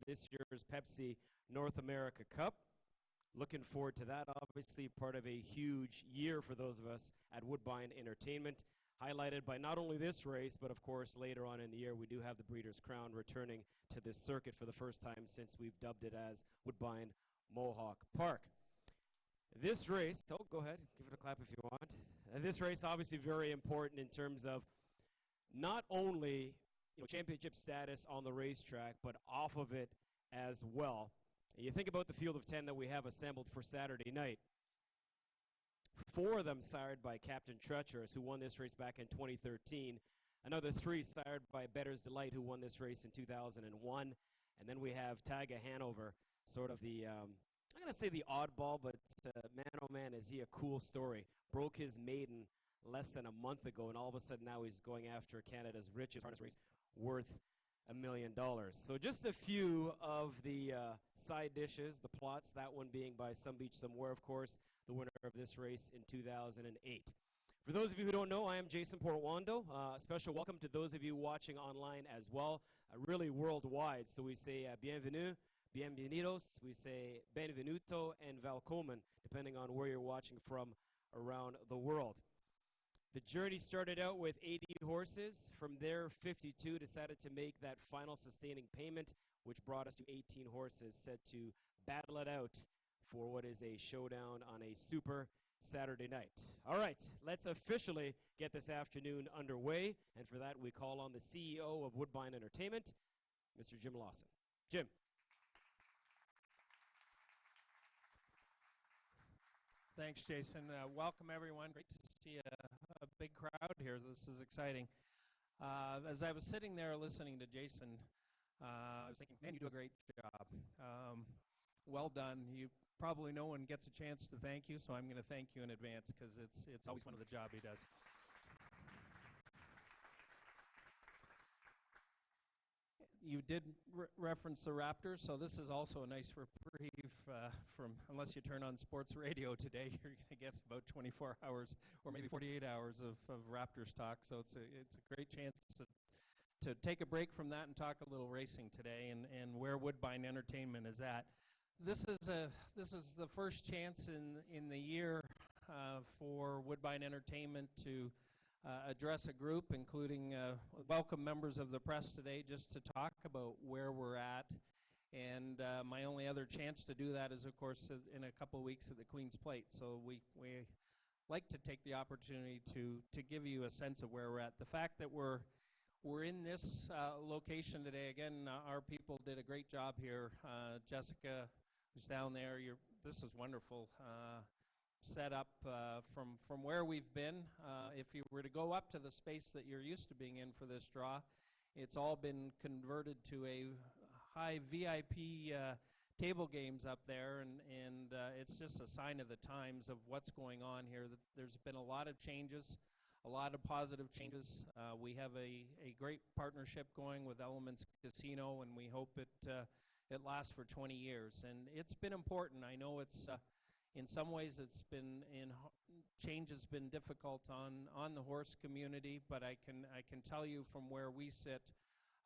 this year's Pepsi North America Cup. Looking forward to that, obviously part of a huge year for those of us at Woodbine Entertainment, highlighted by not only this race, but of course later on in the year we do have the Breeders' Crown returning to this circuit for the first time since we've dubbed it as Woodbine Mohawk Park. This race, oh, go ahead, give it a clap if you want. This race obviously very important in terms of not only championship status on the racetrack, but off of it as well. You think about the field of 10 that we have assembled for Saturday night. 4 of them sired by Captain Treacherous, who won this race back in 2013. Another 3 sired by Better's Delight, who won this race in 2001. And then we have Taiga Hanover, sort of the, I'm going to say the oddball, but man, oh man, is he a cool story. Broke his maiden less than a month ago, and all of a sudden now he's going after Canada's richest harness race worth $1 million. So just a few of the side dishes, the plots, that one being by Some Beach Somewhere, of course, the winner of this race in 2008. For those of you who don't know, I am Jason Portwando. Special welcome to those of you watching online as well, really worldwide. So we say bienvenue, bienvenidos, we say benvenuto, and velkommen, depending on where you're watching from around the world. The journey started out with 80 horses. From there, 52 decided to make that final sustaining payment, which brought us to 18 horses set to battle it out for what is a showdown on a super Saturday night. All right, let's officially get this afternoon underway. And for that, we call on the CEO of Woodbine Entertainment, Mr. Jim Lawson. Jim. Thanks, Jason. Welcome, everyone. Great to see a big crowd here. This is exciting. As I was sitting there listening to Jason, I was thinking, man, you do a great job. Well done. You probably no one gets a chance to thank you, so I'm going to thank you in advance because it's always fun of the job he does. You did reference the Raptors, so this is also a nice reprieve from, unless you turn on sports radio today, you're going to get about 24 hours or maybe 48 hours of Raptors talk. So it's a great chance to take a break from that and talk a little racing today and where Woodbine Entertainment is at. This is the first chance in the year for Woodbine Entertainment to address a group, including welcome members of the press today, just to talk about where we're at. And my only other chance to do that is, of course, in a couple of weeks at the Queen's Plate. So we like to take the opportunity to give you a sense of where we're at. The fact that we're in this location today, again, our people did a great job here. Jessica, who's down there, this is wonderful. Set up from where we've been. If you were to go up to the space that you're used to being in for this draw, it's all been converted to a high VIP table games up there, and it's just a sign of the times of what's going on here. There's been a lot of changes, a lot of positive changes. We have a great partnership going with Elements Casino, and we hope it lasts for 20 years. And it's been important. I know it's in some ways, change has been difficult on the horse community, but I can tell you from where we sit,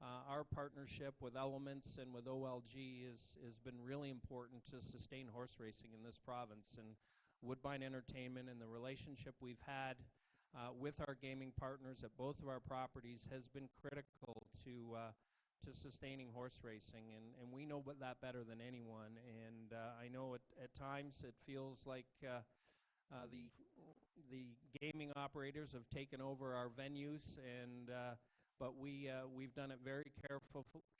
our partnership with Elements and with OLG has been really important to sustain horse racing in this province. And Woodbine Entertainment and the relationship we've had with our gaming partners at both of our properties has been critical to sustaining horse racing, and we know that better than anyone. And I know at times it feels like the gaming operators have taken over our venues, but we've done it very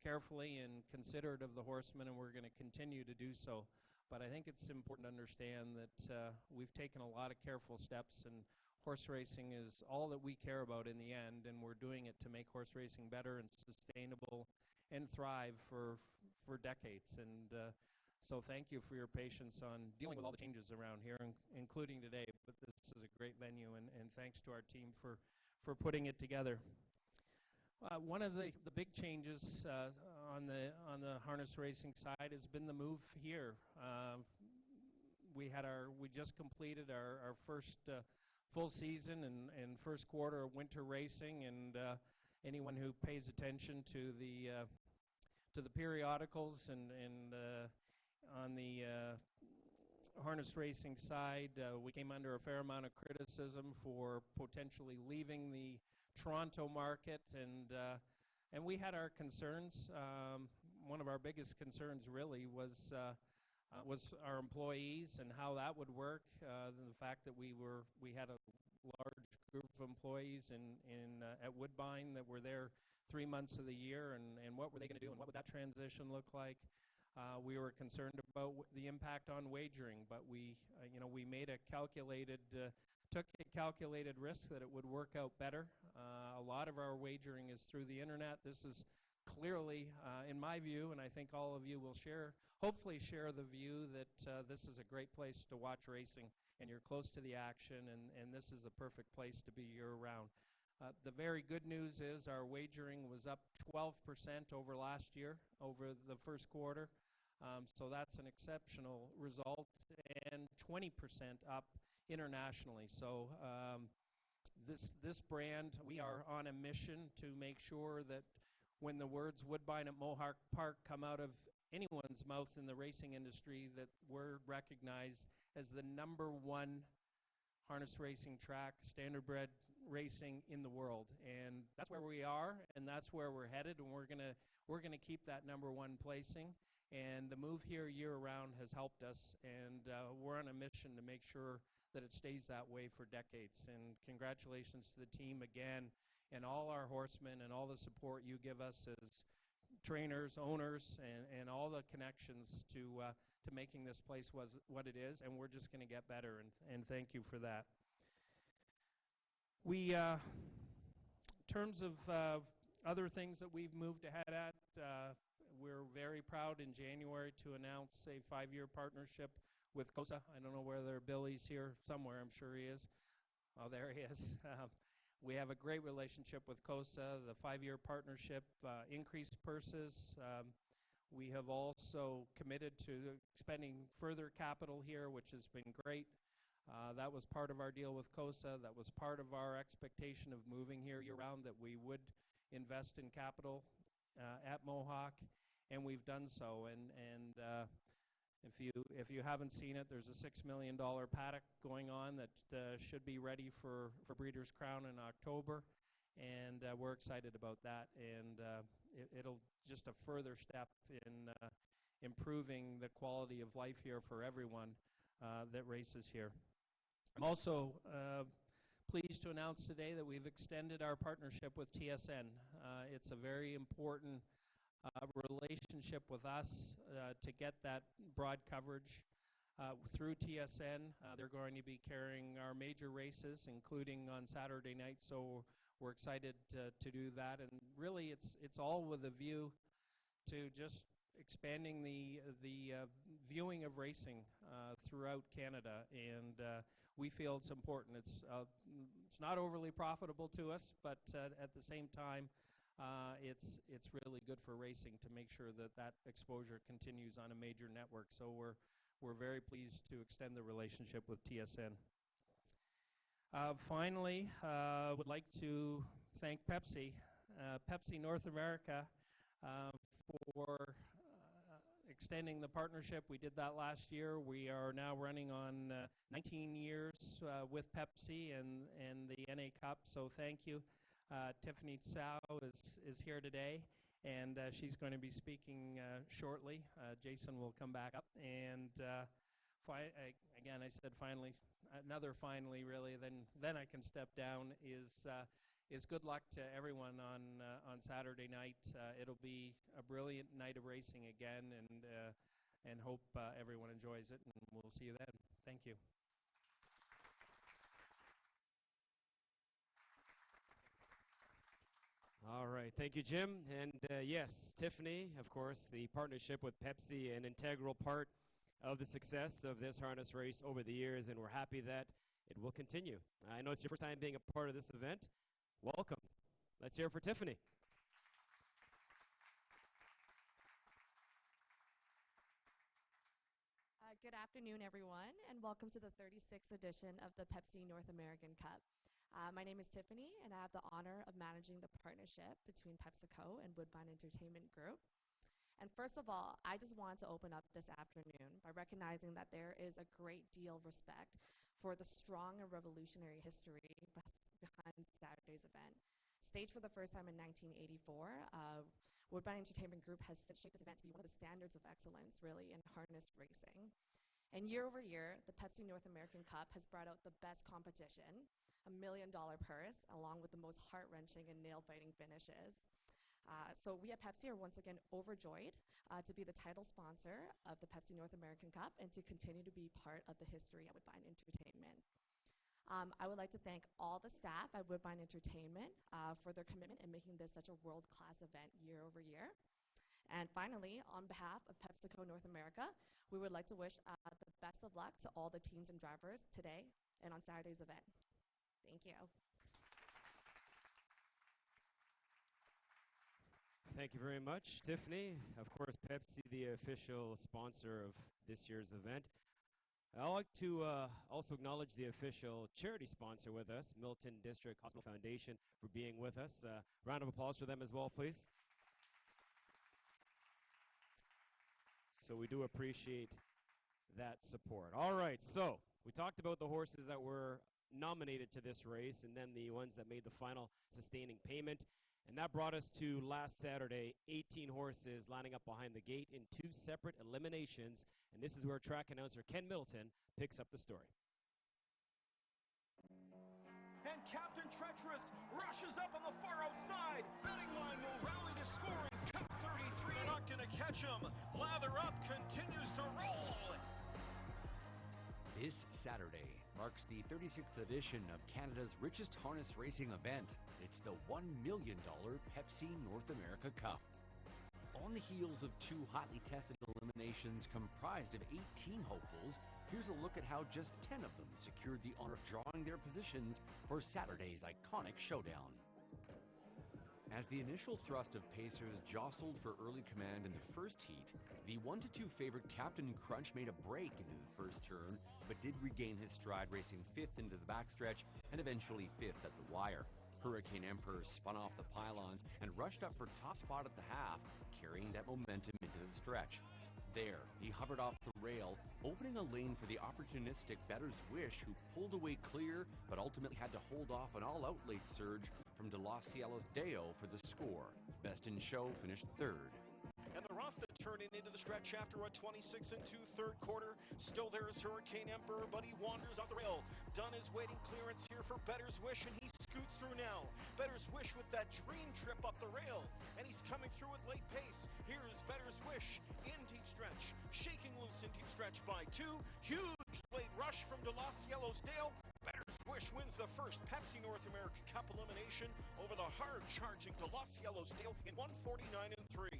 carefully and considerate of the horsemen, and we're going to continue to do so. But I think it's important to understand that we've taken a lot of careful steps, and horse racing is all that we care about in the end, and we're doing it to make horse racing better and sustainable and thrive for decades. And so thank you for your patience on dealing with all the changes around here, including today. But this is a great venue, and thanks to our team for putting it together. One of the big changes on the harness racing side has been the move here. We just completed our first full season and first quarter of winter racing, and anyone who pays attention to to the periodicals and on the harness racing side, we came under a fair amount of criticism for potentially leaving the Toronto market, and we had our concerns. One of our biggest concerns really was our employees and how that would work. The fact that we had a large group of employees at Woodbine that were there 3 months of the year, and what were they going to do, and what would that transition look like? We were concerned about the impact on wagering, but we made took a calculated risk that it would work out better. A lot of our wagering is through the internet. This is clearly, in my view, and I think all of you will hopefully share the view that this is a great place to watch racing, and you're close to the action, and this is a perfect place to be year-round. The very good news is our wagering was up 12% over last year, over the first quarter. So that's an exceptional result, and 20% up internationally. So this brand, we are on a mission to make sure that when the words Woodbine at Mohawk Park come out of anyone's mouth in the racing industry, that we're recognized as the #1 harness racing track, standardbred racing in the world. And that's where we are, and that's where we're headed, and we're gonna keep that #1 placing. And the move here year-round has helped us, and we're on a mission to make sure that it stays that way for decades. And congratulations to the team again, and all our horsemen, and all the support you give us as trainers, owners, and all the connections to making this place what it is. And we're just going to get better, and thank you for that. We, in terms of other things that we've moved ahead at, we're very proud in January to announce a 5-year partnership with COSA. I don't know whether Billy's here somewhere. I'm sure he is. Oh, there he is. We have a great relationship with COSA. The 5-year partnership, increased purses. We have also committed to spending further capital here, which has been great. That was part of our deal with COSA. That was part of our expectation of moving here year-round, that we would invest in capital at Mohawk, and we've done so. And if you haven't seen it, there's a $6 million paddock going on that should be ready for Breeders' Crown in October, and we're excited about that. And it'll just a further step in improving the quality of life here for everyone that races here. I'm also pleased to announce today that we've extended our partnership with TSN. It's a very important relationship with us to get that broad coverage through TSN. They're going to be carrying our major races, including on Saturday night, so we're excited to do that. And really, it's all with a view to just expanding the viewing of racing throughout Canada, and we feel it's important. It's not overly profitable to us, but at the same time, it's really good for racing to make sure that exposure continues on a major network. So we're very pleased to extend the relationship with TSN. Finally, would like to thank Pepsi, Pepsi North America, for extending the partnership. We did that last year. We are now running on 19 years with Pepsi and the NA Cup, so thank you. Tiffany Tsao is here today, and she's going to be speaking shortly. Jason will come back up. And again, I said finally, another finally really, then I can step down, is good luck to everyone on Saturday night. It'll be a brilliant night of racing again, and hope everyone enjoys it, and we'll see you then. Thank you. All right, thank you, Jim. And yes, Tiffany, of course, the partnership with Pepsi, an integral part of the success of this harness race over the years, and we're happy that it will continue. I know it's your first time being a part of this event. Welcome. Let's hear it for Tiffany. Good afternoon, everyone, and welcome to the 36th edition of the Pepsi North American Cup. My name is Tiffany, and I have the honor of managing the partnership between PepsiCo and Woodbine Entertainment Group. And first of all, I just wanted to open up this afternoon by recognizing that there is a great deal of respect for the strong and revolutionary history behind Saturday's event. Staged for the first time in 1984, Woodbine Entertainment Group has shaped this event to be one of the standards of excellence, really, in harness racing. And year over year, the Pepsi North American Cup has brought out the best competition, $1 million purse, along with the most heart-wrenching and nail-biting finishes. So we at Pepsi are once again overjoyed to be the title sponsor of the Pepsi North American Cup and to continue to be part of the history at Woodbine Entertainment. I would like to thank all the staff at Woodbine Entertainment for their commitment in making this such a world-class event year over year. And finally, on behalf of PepsiCo North America, we would like to wish the best of luck to all the teams and drivers today and on Saturday's event. Thank you. Thank you very much, Tiffany. Of course, Pepsi, the official sponsor of this year's event. I'd like to also acknowledge the official charity sponsor with us, Milton District Hospital Foundation, for being with us. Round of applause for them as well, please. So we do appreciate that support. All right, so we talked about the horses that were nominated to this race and then the ones that made the final sustaining payment. And that brought us to last Saturday, 18 horses lining up behind the gate in 2 separate eliminations. And this is where track announcer Ken Milton picks up the story. And Captain Treacherous rushes up on the far outside. Betting line will rally to scoring. Cup 33, not going to catch him. Lather Up continues to roll. This Saturday marks the 36th edition of Canada's richest harness racing event. It's the $1 million Pepsi North America Cup. On the heels of 2 hotly tested eliminations comprised of 18 hopefuls, here's a look at how just 10 of them secured the honor of drawing their positions for Saturday's iconic showdown. As the initial thrust of pacers jostled for early command in the first heat, the 1-2 favorite Captain Crunch made a break into the first turn, but did regain his stride, racing 5th into the backstretch and eventually 5th at the wire. Hurricane Emperor spun off the pylons and rushed up for top spot at the half, carrying that momentum into the stretch. There, he hovered off the rail, opening a lane for the opportunistic Better's Wish, who pulled away clear, but ultimately had to hold off an all-out late surge from De Los Cielos Deo for the score. Best in Show finished 3rd. And the rough that turning into the stretch after a 26 and 2/3 quarter. Still there is Hurricane Emperor, but he wanders off the rail. Dunn is waiting clearance here for Better's Wish, and he scoots through now. Better's Wish with that dream trip up the rail, and he's coming through at late pace. Here's Better's Wish in deep stretch, shaking loose in deep stretch by 2. Huge late rush from De Los Cielos Dale. Better's Wish wins the first Pepsi North American Cup elimination over the hard-charging De Los Cielos Dale in 1:49 and 3.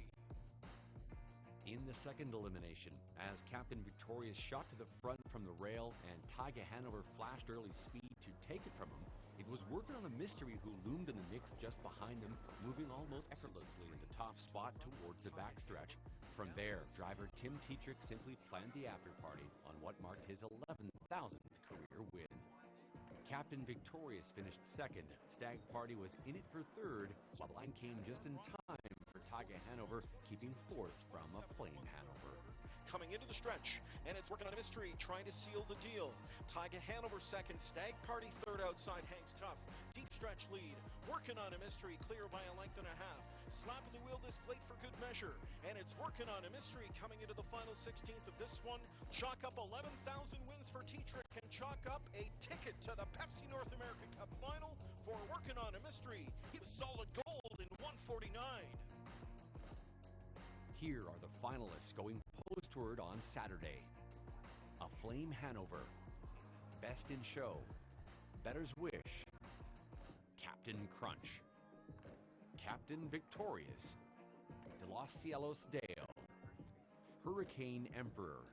In the second elimination, as Captain Victorious shot to the front from the rail and Tyga Hanover flashed early speed to take it from him, it was working on a mystery who loomed in the mix just behind them, moving almost effortlessly into top spot towards the backstretch. From there, driver Tim Tetrick simply planned the after-party on what marked his 11,000th career win. Captain Victorious finished 2nd. Stag Party was in it for 3rd, while the line came just in time for Tyga Hanover, keeping 4th from a Flame Hanover. Coming into the stretch, and it's working on a mystery, trying to seal the deal. Tyga Hanover 2nd, Stag Party 3rd outside, hangs tough. Deep stretch lead, working on a mystery, clear by a length and a half. Slap of the wheel this plate for good measure, and it's working on a mystery coming into the final 16th of this one. Chalk up 11,000 wins for Tetrick, and chalk up a ticket to the Pepsi North American Cup final for working on a mystery. He was solid gold in 1:49. Here are the finalists going postward on Saturday. A Flame Hanover, Best in Show, Better's Wish, Captain Crunch, Captain Victorious, De Los Cielos Deo, Hurricane Emperor,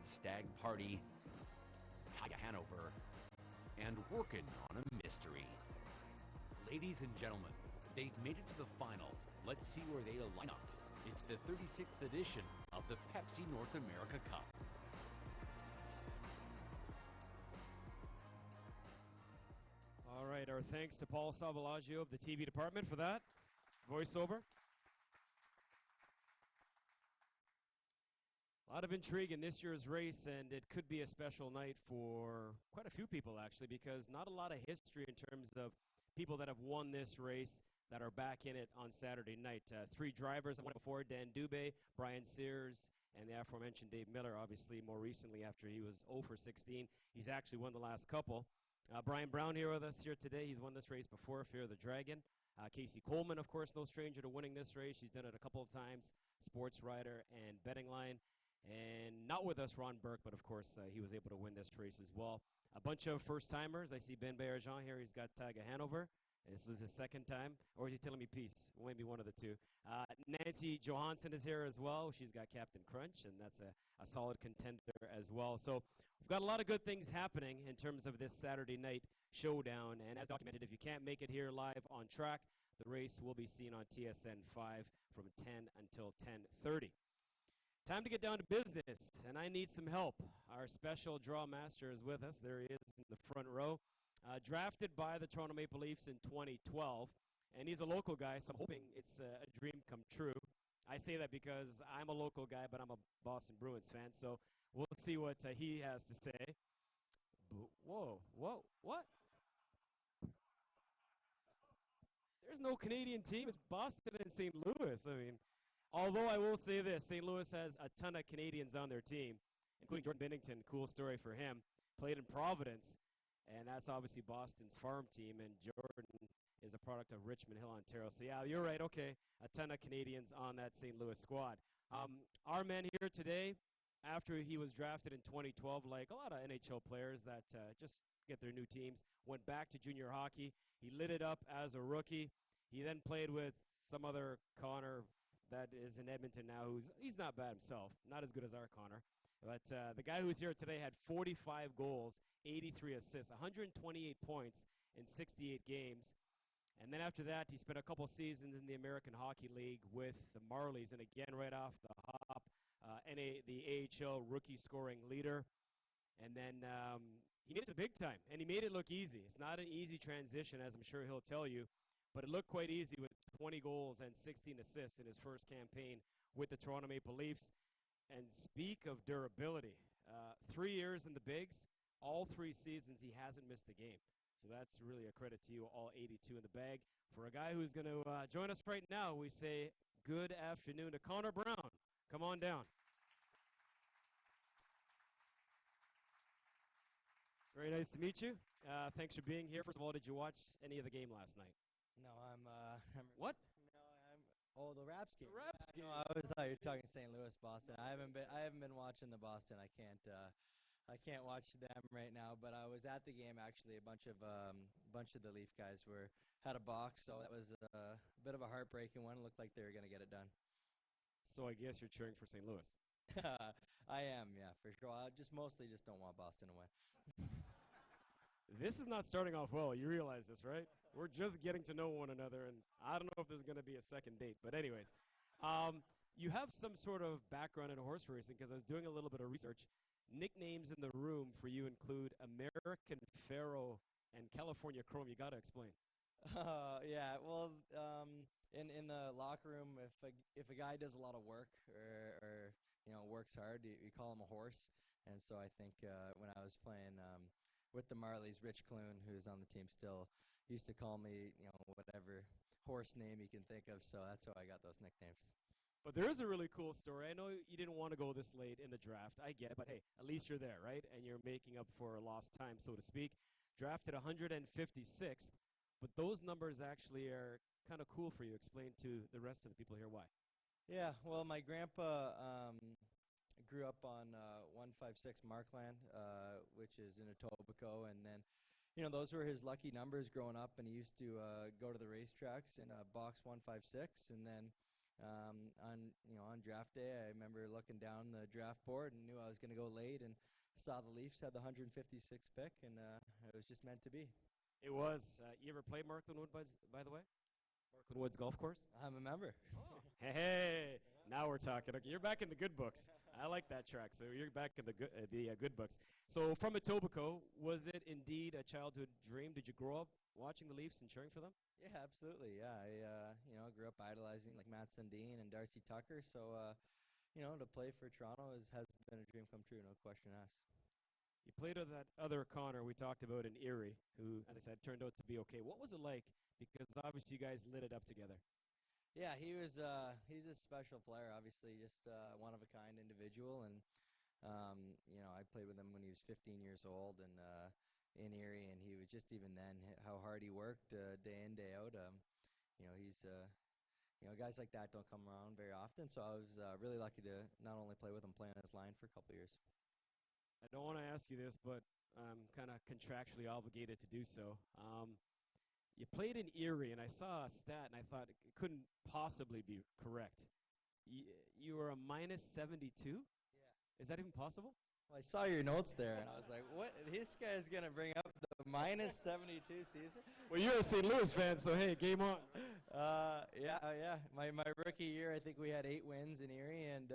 Stag Party, Tyga Hanover, and Working on a Mystery. Ladies and gentlemen, they've made it to the final. Let's see where they'll line up. It's the 36th edition of the Pepsi North America Cup. All right, our thanks to Paul Salvalaggio of the TV department for that voiceover. A lot of intrigue in this year's race, and it could be a special night for quite a few people, actually, because not a lot of history in terms of people that have won this race that are back in it on Saturday night. Three drivers that won it before: Dan Dubé, Brian Sears, and the aforementioned Dave Miller, obviously more recently after he was 0 for 16. He's actually won the last couple. Brian Brown here with us here today. He's won this race before, Fear of the Dragon. Casey Coleman, of course, no stranger to winning this race. She's done it a couple of times, sports writer and betting line. And not with us, Ron Burke, but of course he was able to win this race as well. A bunch of first-timers. I see Ben Baerjean here. He's got Tyga Hanover. This is his second time. Or is he telling me peace? Maybe one of the two. Nancy Johansson is here as well. She's got Captain Crunch, and that's a solid contender as well. So we've got a lot of good things happening in terms of this Saturday night showdown. And as documented, if you can't make it here live on track, the race will be seen on TSN 5 from 10 until 10:30. Time to get down to business, and I need some help. Our special draw master is with us. There he is in the front row. Drafted by the Toronto Maple Leafs in 2012, and he's a local guy, so I'm hoping it's a dream come true. I say that because I'm a local guy, but I'm a Boston Bruins fan, so we'll see what he has to say. Whoa, what? There's no Canadian team. It's Boston and St. Louis. I mean, although I will say this, St. Louis has a ton of Canadians on their team, including Jordan Binnington. Cool story for him. Played in Providence, and that's obviously Boston's farm team, and Jordan is a product of Richmond Hill, Ontario. So, yeah, you're right. Okay, a ton of Canadians on that St. Louis squad. Our man here today, after he was drafted in 2012, like a lot of NHL players that just get their new teams, went back to junior hockey. He lit it up as a rookie. He then played with some other Connor that is in Edmonton now, he's not bad himself, not as good as our Connor. But the guy who's here today had 45 goals, 83 assists, 128 points in 68 games. And then after that, he spent a couple seasons in the American Hockey League with the Marlies. And again, right off the hop, the AHL rookie scoring leader. And then he made it to big time, and he made it look easy. It's not an easy transition, as I'm sure he'll tell you. But it looked quite easy with 20 goals and 16 assists in his first campaign with the Toronto Maple Leafs. And speak of durability, 3 years in the bigs, all 3 seasons he hasn't missed a game. So that's really a credit to you, all 82 in the bag. For a guy who's going to join us right now, we say good afternoon to Connor Brown. Come on down. Very nice to meet you. Thanks for being here. First of all, did you watch any of the game last night? No, I'm What? Oh, the Raps game. The Raps game. No, I always thought you were talking St. Louis, Boston. I haven't been watching the Boston. I can't watch them right now. But I was at the game actually. A bunch of the Leaf guys had a box, so that was a bit of a heartbreaking one. It looked like they were going to get it done. So I guess you're cheering for St. Louis. I am, yeah, for sure. I mostly don't want Boston to win. This is not starting off well. You realize this, right? We're just getting to know one another, and I don't know if there's going to be a second date. But anyways, you have some sort of background in horse racing because I was doing a little bit of research. Nicknames in the room for you include American Pharaoh and California Chrome. You got to explain. Yeah, well, in the locker room, if a guy does a lot of work or works hard, you call him a horse. And so I think when I was playing with the Marlies, Rich Clune, who's on the team still, used to call me, whatever horse name you can think of. So that's how I got those nicknames. But there is a really cool story. I know you didn't want to go this late in the draft. I get it, but hey, at least you're there, right? And you're making up for lost time, so to speak. Drafted 156th, but those numbers actually are kind of cool for you. Explain to the rest of the people here why. Yeah, well, my grandpa grew up on 156 Markland, which is in Etobicoke, and then, those were his lucky numbers growing up, and he used to go to the racetracks in box 156, and then on draft day, I remember looking down the draft board and knew I was going to go late, and saw the Leafs had the 156th pick, and it was just meant to be. It was. You ever play Markland Wood, by the way? Markland Woods Golf Course? I'm a member. Oh. Hey, now we're talking. Okay, you're back in the good books. I like that track. So you're back in the good books. So from Etobicoke, was it indeed a childhood dream? Did you grow up watching the Leafs and cheering for them? Yeah, absolutely. Yeah, I grew up idolizing like Matt Sundin and Darcy Tucker. So to play for Toronto has been a dream come true, no question asked. You played with that other Connor we talked about in Erie, who, as I said, turned out to be okay. What was it like? Because obviously you guys lit it up together. Yeah, he's a special player, obviously, just one of a kind individual, and I played with him when he was 15 years old, and in Erie, and he was just even then how hard he worked day in day out. He's guys like that don't come around very often, so I was really lucky to not only play with him, play on his line for a couple of years. I don't want to ask you this, but I'm kind of contractually obligated to do so. You played in Erie, and I saw a stat, and I thought it couldn't possibly be correct. You were a minus 72? Yeah. Is that even possible? Well, I saw your notes there, and I was like, what? This guy's going to bring up the minus 72 season? Well, you're a St. Louis fan, so hey, game on. Yeah. My rookie year, I think we had 8 wins in Erie, and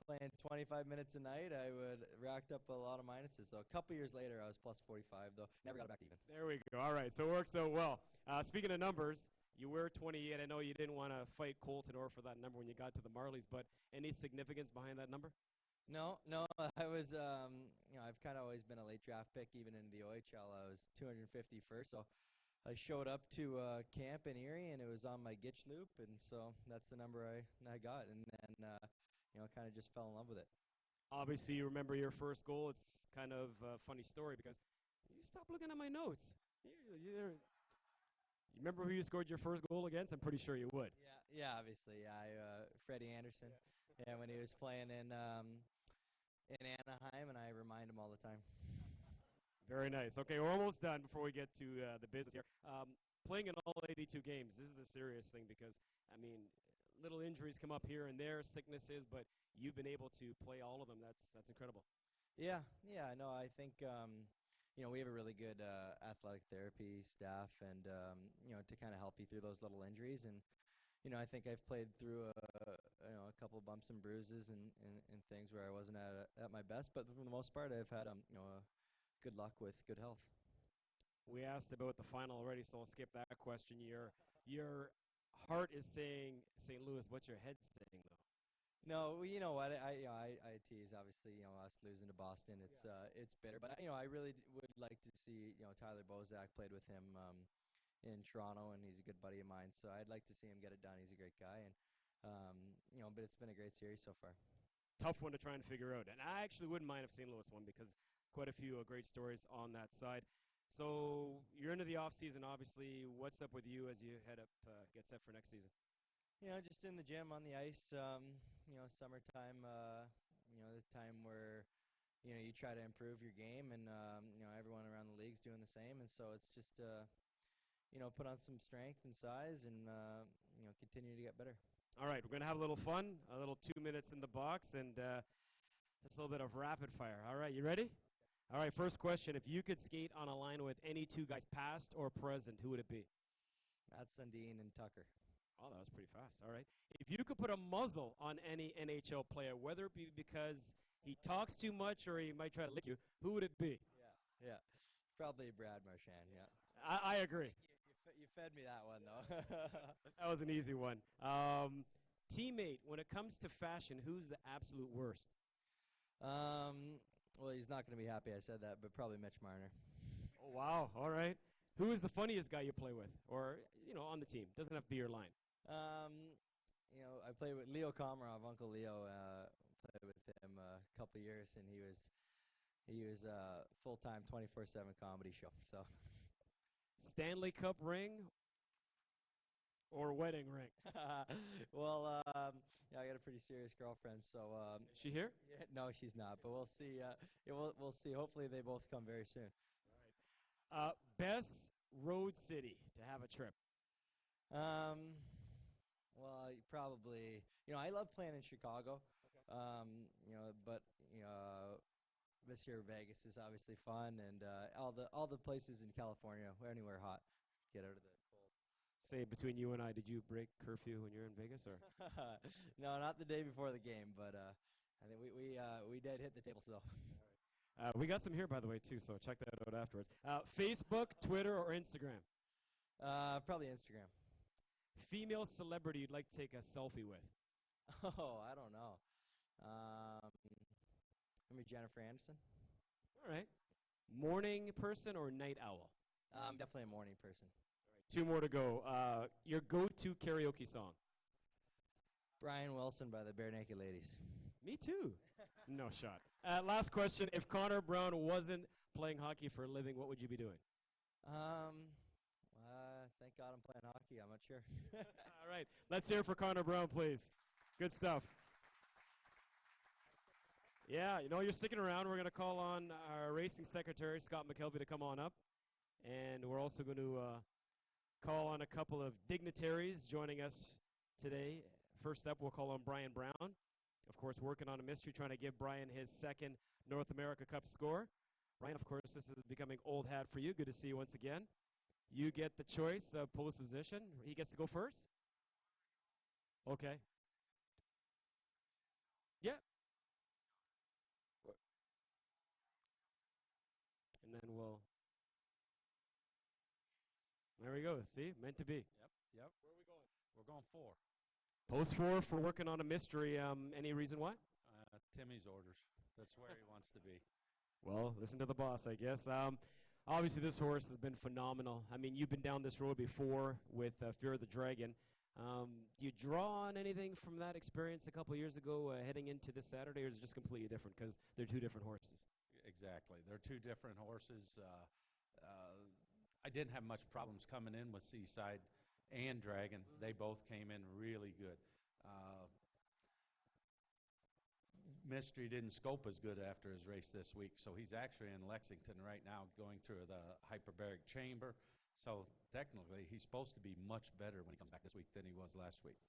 playing 25 minutes a night, I would racked up a lot of minuses. So a couple years later, I was plus 45, though. Never got back to even. There we go. All right, so it works out well. Speaking of numbers, you were 28. I know you didn't want to fight Colton or for that number when you got to the Marlies, but any significance behind that number? No. I was, I've kind of always been a late draft pick, even in the OHL. I was 251st, so I showed up to camp in Erie, and it was on my Gitch loop, and so that's the number I got, and then kind of just fell in love with it. Obviously, you remember your first goal. It's kind of a funny story because you stopped looking at my notes. You remember who you scored your first goal against? I'm pretty sure you would. Yeah, obviously. Yeah, Freddie Anderson. Yeah, when he was playing in Anaheim, and I remind him all the time. Very nice. Okay, we're almost done before we get to the business here. Playing in all 82 games, this is a serious thing because, little injuries come up here and there, sicknesses, but you've been able to play all of them. That's incredible. Yeah, no, I think, we have a really good athletic therapy staff and, to kind of help you through those little injuries. And, I think I've played through a couple of bumps and bruises and things where I wasn't at my best, but for the most part, I've had, good luck with good health. We asked about the final already, so I'll skip that question. Your heart is saying St. Louis. What's your head saying, though? No, you know what? I tease. Obviously, us losing to Boston, it's bitter. But I really would like to see Tyler Bozak. Played with him in Toronto, and he's a good buddy of mine. So I'd like to see him get it done. He's a great guy, and but it's been a great series so far. Tough one to try and figure out, and I actually wouldn't mind if St. Louis won because quite a few great stories on that side. So you're into the off season, obviously. What's up with you as you head up, get set for next season? Just in the gym, on the ice. Summertime. The time where you try to improve your game, and everyone around the league's doing the same, and so it's just put on some strength and size, and continue to get better. All right, we're gonna have a little fun, a little 2 minutes in the box, and that's a little bit of rapid fire. All right, you ready? All right, first question. If you could skate on a line with any 2 guys, past or present, who would it be? Matt Sundin and Tucker. Oh, that was pretty fast. All right. If you could put a muzzle on any NHL player, whether it be because he talks too much or he might try to lick you, who would it be? Yeah. Probably Brad Marchand, yeah. I agree. You fed me that one, though. That was an easy one. Teammate, when it comes to fashion, who's the absolute worst? Well, he's not going to be happy I said that, but probably Mitch Marner. Oh, wow. All right. Who is the funniest guy you play with or, on the team? Doesn't have to be your line. I played with Leo Komarov, Uncle Leo. Played with him a couple years, and he was full-time 24/7 comedy show. So, Stanley Cup ring or wedding ring? Well, I got a pretty serious girlfriend. So, is she here? Yeah, no, she's not. But we'll see. We'll see. Hopefully, they both come very soon. All right. Best road city to have a trip? Well, probably, I love playing in Chicago. Okay. But this year Vegas is obviously fun, and all the places in California, anywhere hot, get out of the cold. Say, between you and I, did you break curfew when you're in Vegas, or? No, not the day before the game, but I think we did hit the tables though. We got some here, by the way, too, so check that out afterwards. Facebook, Twitter, or Instagram? Probably Instagram. Female celebrity you'd like to take a selfie with? Oh, I don't know. Maybe Jennifer Anderson. All right. Morning person or night owl? I'm definitely a morning person. All right, two more to go. Your go-to karaoke song? Brian Wilson by the Bare Naked Ladies. Me too. No shot. Last question. If Connor Brown wasn't playing hockey for a living, what would you be doing? Thank God I'm playing hockey. I'm not sure. All right. Let's hear it for Connor Brown, please. Good stuff. Yeah, you know, you're sticking around. We're going to call on our racing secretary, Scott McKelvey, to come on up. And we're also going to call on a couple of dignitaries joining us today. First up, we'll call on Brian Brown. Of course, working on a mystery, trying to give Brian his second North America Cup score. Brian, of course, this is becoming old hat for you. Good to see you once again. You get the choice of pole position. He gets to go first? Okay. Yeah. And then we'll... There we go. See? Meant to be. Yep. Where are we going? We're going 4. Post 4 for working on a mystery. Any reason why? Timmy's orders. That's where he wants to be. Well, listen to the boss, I guess. Obviously, this horse has been phenomenal. I mean, you've been down this road before with Fear of the Dragon. Do you draw on anything from that experience a couple of years ago heading into this Saturday, or is it just completely different because they're two different horses? Exactly. They're two different horses. I didn't have much problems coming in with Seaside and Dragon. They both came in really good. Mystery didn't scope as good after his race this week, so he's actually in Lexington right now going through the hyperbaric chamber. So technically, he's supposed to be much better when he comes back this week than he was last week.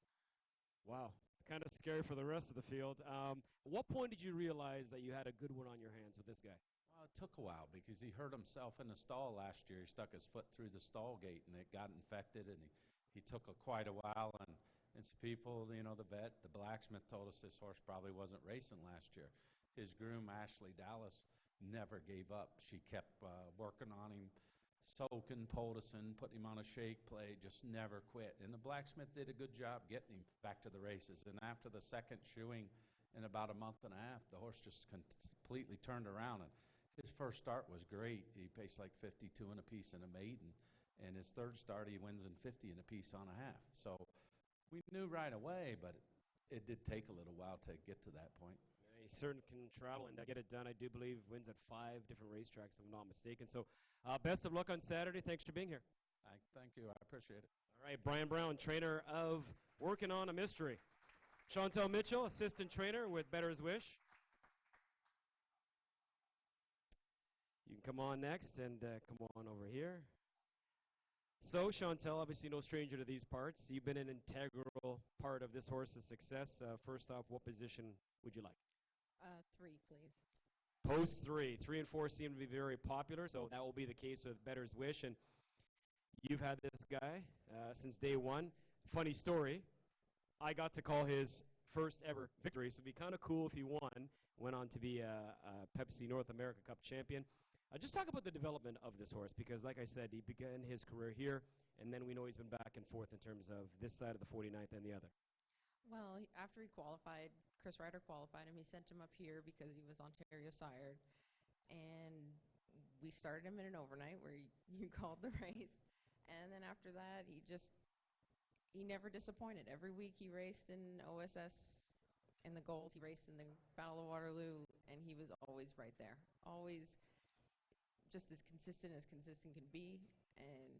Wow. Kind of scary for the rest of the field. At what point did you realize that you had a good one on your hands with this guy? Well, it took a while because he hurt himself in the stall last year. He stuck his foot through the stall gate, and it got infected, and he took quite a while. And some people, you know, the vet, the blacksmith told us this horse probably wasn't racing last year. His groom, Ashley Dallas, never gave up. She kept working on him, soaking, poulticing, putting him on a shake play, just never quit. And the blacksmith did a good job getting him back to the races. And after the second shoeing in about a month and a half, the horse just completely turned around. And his first start was great. He paced like 52 and a piece in a maiden. And his third start, he wins in 50 and a piece on a half. So we knew right away, but it did take a little while to get to that point. Yeah, he certainly can travel and get it done. I do believe wins at 5 different racetracks, if I'm not mistaken. So best of luck on Saturday. Thanks for being here. Thank you. I appreciate it. All right, Brian Brown, trainer of Working on a Mystery. Chantel Mitchell, assistant trainer with Better's Wish. You can come on next and come on over here. So, Chantel, obviously no stranger to these parts. You've been an integral part of this horse's success. First off, what position would you like? 3, please. Post 3. 3 and 4 seem to be very popular, so that will be the case with Better's Wish. And you've had this guy since day one. Funny story, I got to call his first ever victory, so it'd be kind of cool if he went on to be a Pepsi North America Cup champion. Just talk about the development of this horse, because like I said, he began his career here, and then we know he's been back and forth in terms of this side of the 49th and the other. Well, after he qualified, Chris Ryder qualified him. He sent him up here because he was Ontario sired. And we started him in an overnight where you called the race. And then after that, he never disappointed. Every week he raced in OSS in the gold. He raced in the Battle of Waterloo, and he was always right there. Always just as consistent can be, and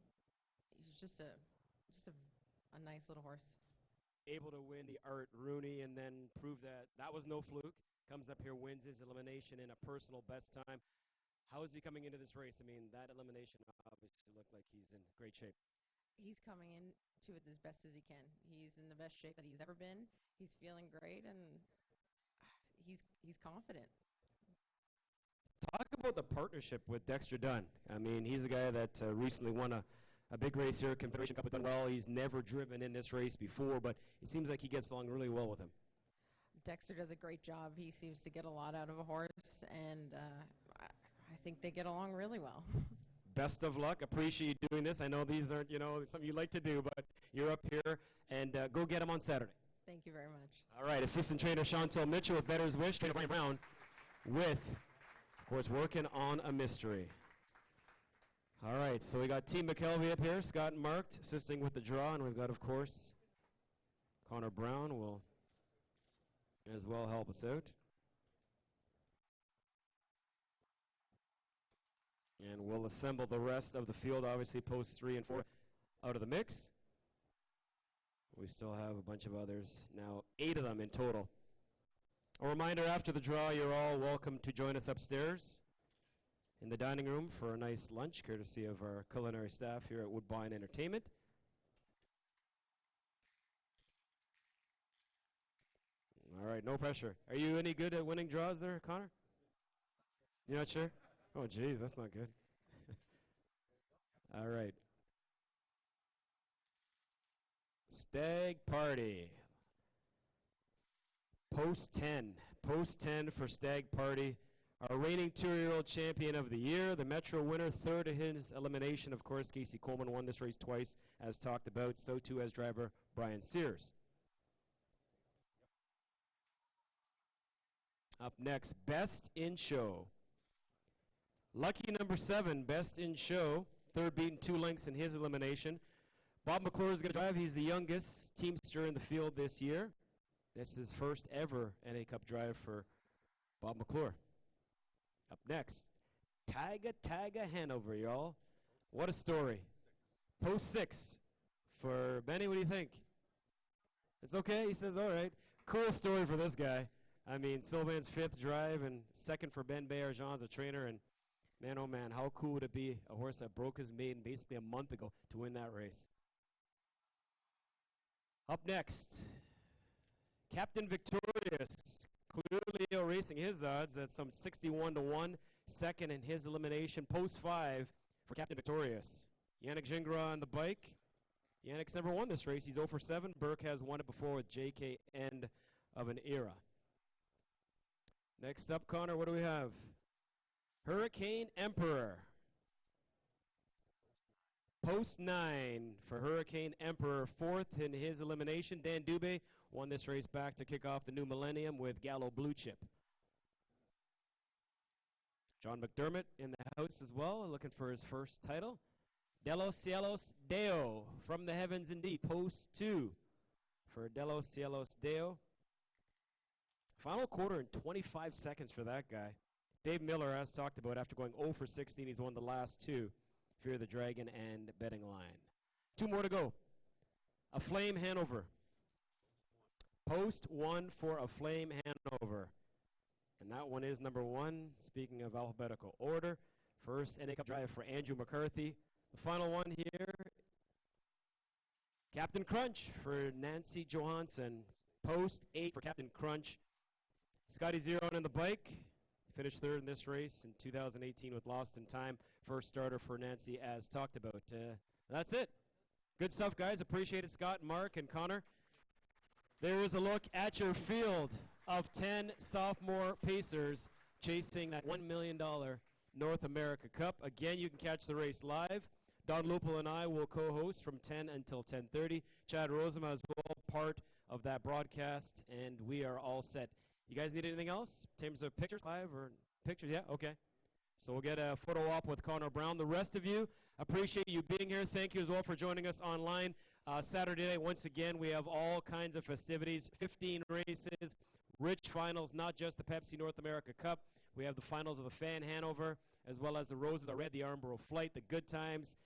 he's just a nice little horse. Able to win the Art Rooney and then prove that was no fluke. Comes up here, wins his elimination in a personal best time. How is he coming into this race? I mean, that elimination obviously looked like he's in great shape. He's coming into it as best as he can. He's in the best shape that he's ever been. He's feeling great, and he's confident. Talk about the partnership with Dexter Dunn. I mean, he's a guy that recently won a big race here, Confederation Cup with Dunwell. He's never driven in this race before, but it seems like he gets along really well with him. Dexter does a great job. He seems to get a lot out of a horse, and I think they get along really well. Best of luck. Appreciate you doing this. I know these aren't, something you like to do, but you're up here, and go get him on Saturday. Thank Thank you very much. All right, assistant trainer Chantel Mitchell with Better's Wish, trainer Brian Brown with, of course, working on a mystery. All right, so we got Team McKelvey up here, Scott and Mark assisting with the draw, and we've got, of course, Connor Brown will as well help us out. And we'll assemble the rest of the field, obviously posts 3 and 4 out of the mix. We still have a bunch of others, now 8 of them in total. A reminder, after the draw, you're all welcome to join us upstairs in the dining room for a nice lunch, courtesy of our culinary staff here at Woodbine Entertainment. All right, no pressure. Are you any good at winning draws there, Connor? You're not sure? Oh, geez, that's not good. All right. Stag Party. Post 10. Post 10 for Stag Party. Our reigning 2-year-old champion of the year, the Metro winner, third in his elimination. Of course, Casey Coleman won this race twice, as talked about. So too as driver Brian Sears. Up next, Best in Show. Lucky number 7, Best in Show. Third beaten 2 lengths in his elimination. Bob McClure is going to drive. He's the youngest teamster in the field this year. This is his first ever NA Cup drive for Bob McClure. Up next, Taiga Hanover, y'all. What a story. Post 6 for Benny. What do you think? It's okay? He says, all right. Cool story for this guy. I mean, Sylvain's 5th drive and 2nd for Ben Bayerjean as a trainer. And man, oh man, how cool would it be a horse that broke his maiden basically a month ago to win that race? Up next, Captain Victorious, clearly erasing his odds at some 61-1, second in his elimination, post 5 for Captain Victorious. Yannick Gingras on the bike. Yannick's never won this race. He's 0 for 7. Burke has won it before with JK End of an Era. Next up, Connor, what do we have? Hurricane Emperor. Post 9 for Hurricane Emperor, 4th in his elimination. Dan Dubé won this race back to kick off the new millennium with Gallo Blue Chip. John McDermott in the house as well, looking for his first title. De los Cielos Deo, From the Heavens Indeed, post 2 for De los Cielos Deo. Final quarter in 25 seconds for that guy. Dave Miller, as talked about, after going 0 for 16, he's won the last 2. Fear the Dragon and Betting Line. 2 more to go. Aflame Hanover. Post 1 for Aflame Hanover. And that one is number 1, speaking of alphabetical order. First NA Cup drive for Andrew McCarthy. The final one here, Captain Crunch for Nancy Johansson. Post 8 for Captain Crunch. Scotty Zero on the bike. Finished 3rd in this race in 2018 with Lost in Time. First starter for Nancy, as talked about. That's it. Good stuff, guys. Appreciate it, Scott, Mark, and Connor. There is a look at your field of 10 sophomore pacers chasing that $1 million North America Cup. Again, you can catch the race live. Don Lupel and I will co-host from 10 until 10:30. Chad Rosema is well part of that broadcast, and we are all set. You guys need anything else in terms of pictures live or pictures? Yeah, okay. So we'll get a photo op with Connor Brown. The rest of you, appreciate you being here. Thank you as well for joining us online. Saturday night, once again, we have all kinds of festivities, 15 races, rich finals, not just the Pepsi North America Cup. We have the finals of the Fan Hanover, as well as the Roses Are Red, the Armborough Flight, the Good Times.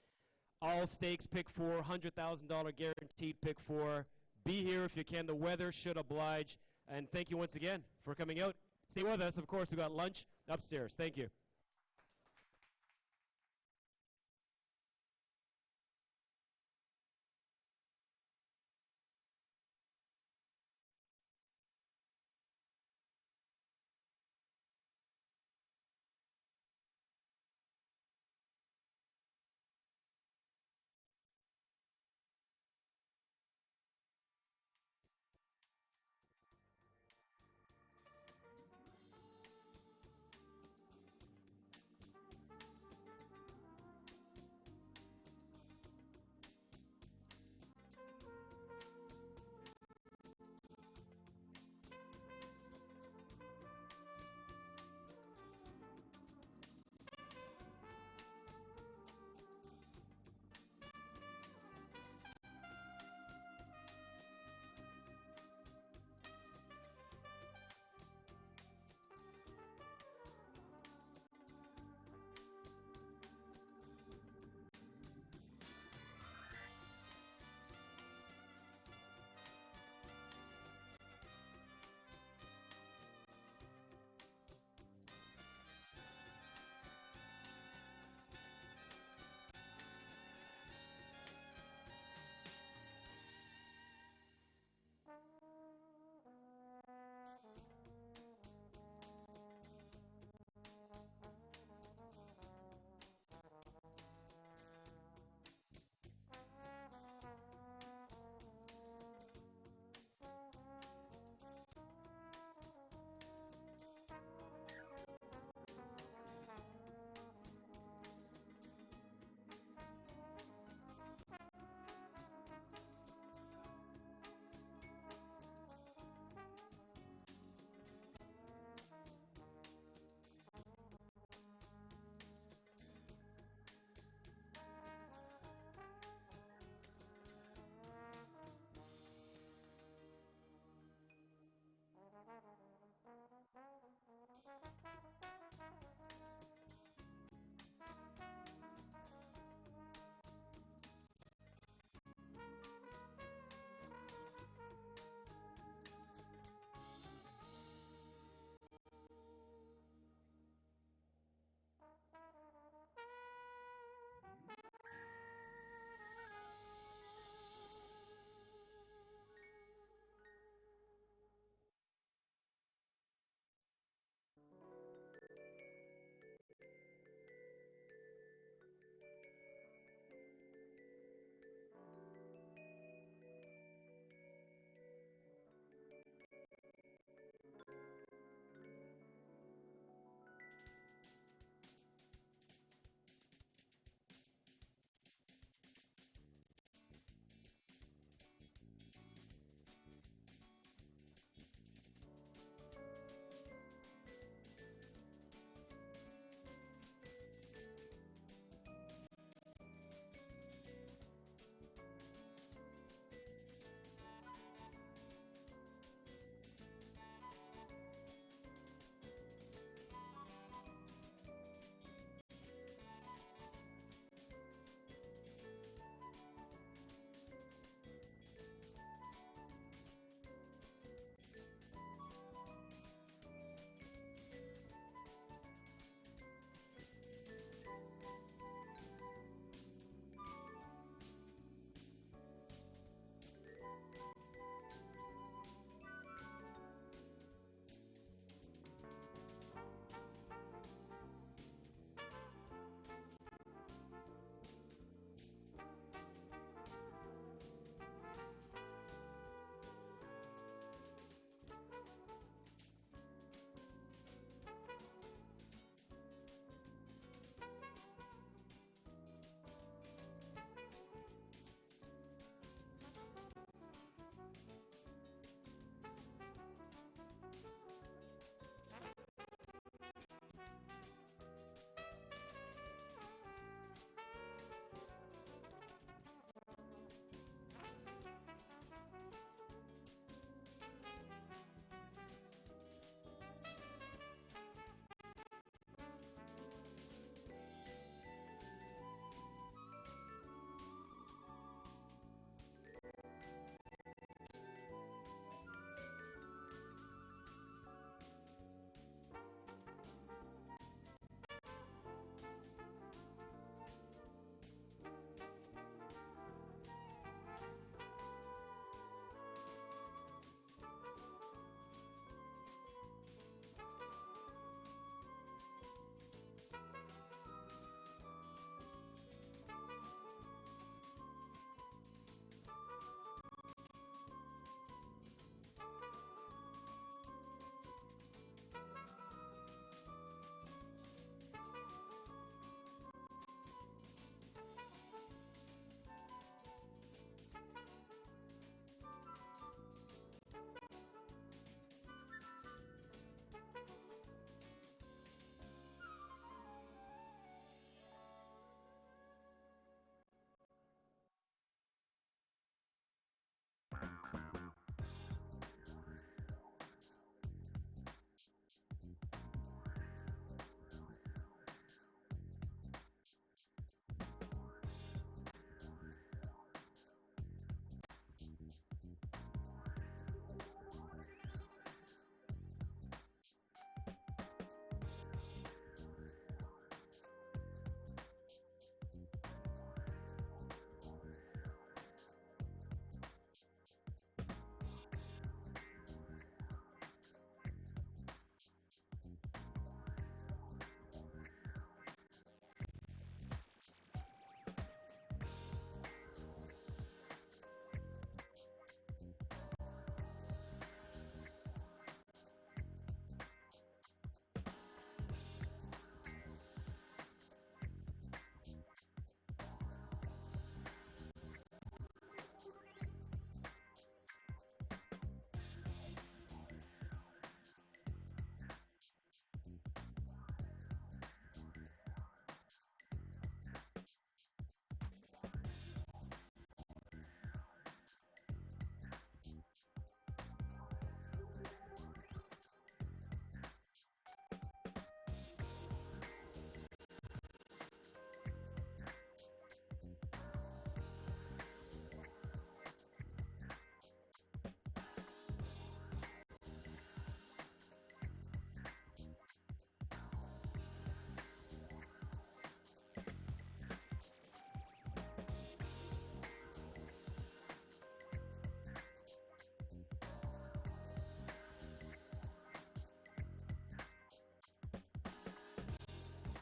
All stakes, pick 4, $100,000 guaranteed pick 4. Be here if you can. The weather should oblige. And thank you once again for coming out. Stay with us. Of course, we've got lunch upstairs. Thank you.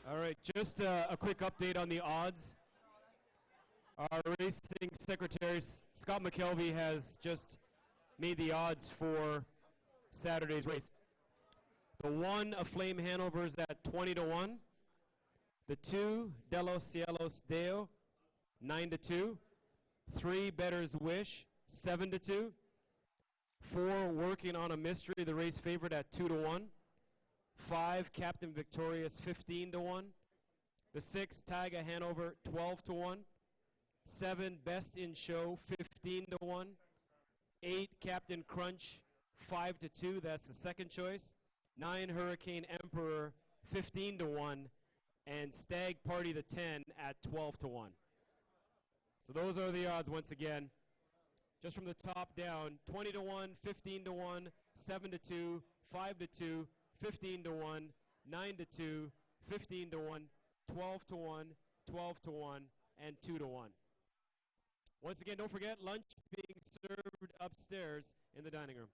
All right, just a quick update on the odds. Our racing secretary, Scott McKelvey, has just made the odds for Saturday's race. The 1, Aflame Hanover, is at 20-1. The 2, De Los Cielos Deo, 9-2. 3, Better's Wish, 7-2. 4, Working on a Mystery, the race favorite, at 2-1. 5, Captain Victorious, 15-1. The 6, Taiga Hanover, 12-1. 7, Best in Show, 15-1. 8, Captain Crunch, 5-2. That's the second choice. 9, Hurricane Emperor, 15-1. And Stag Party the 10 at 12-1. So those are the odds once again. Just from the top down, 20-1, 15-1, 7-2, 5-2, 15-1, 9-2, 15-1, 12-1, 12-1, and 2-1. Once again, don't forget, lunch being served upstairs in the dining room.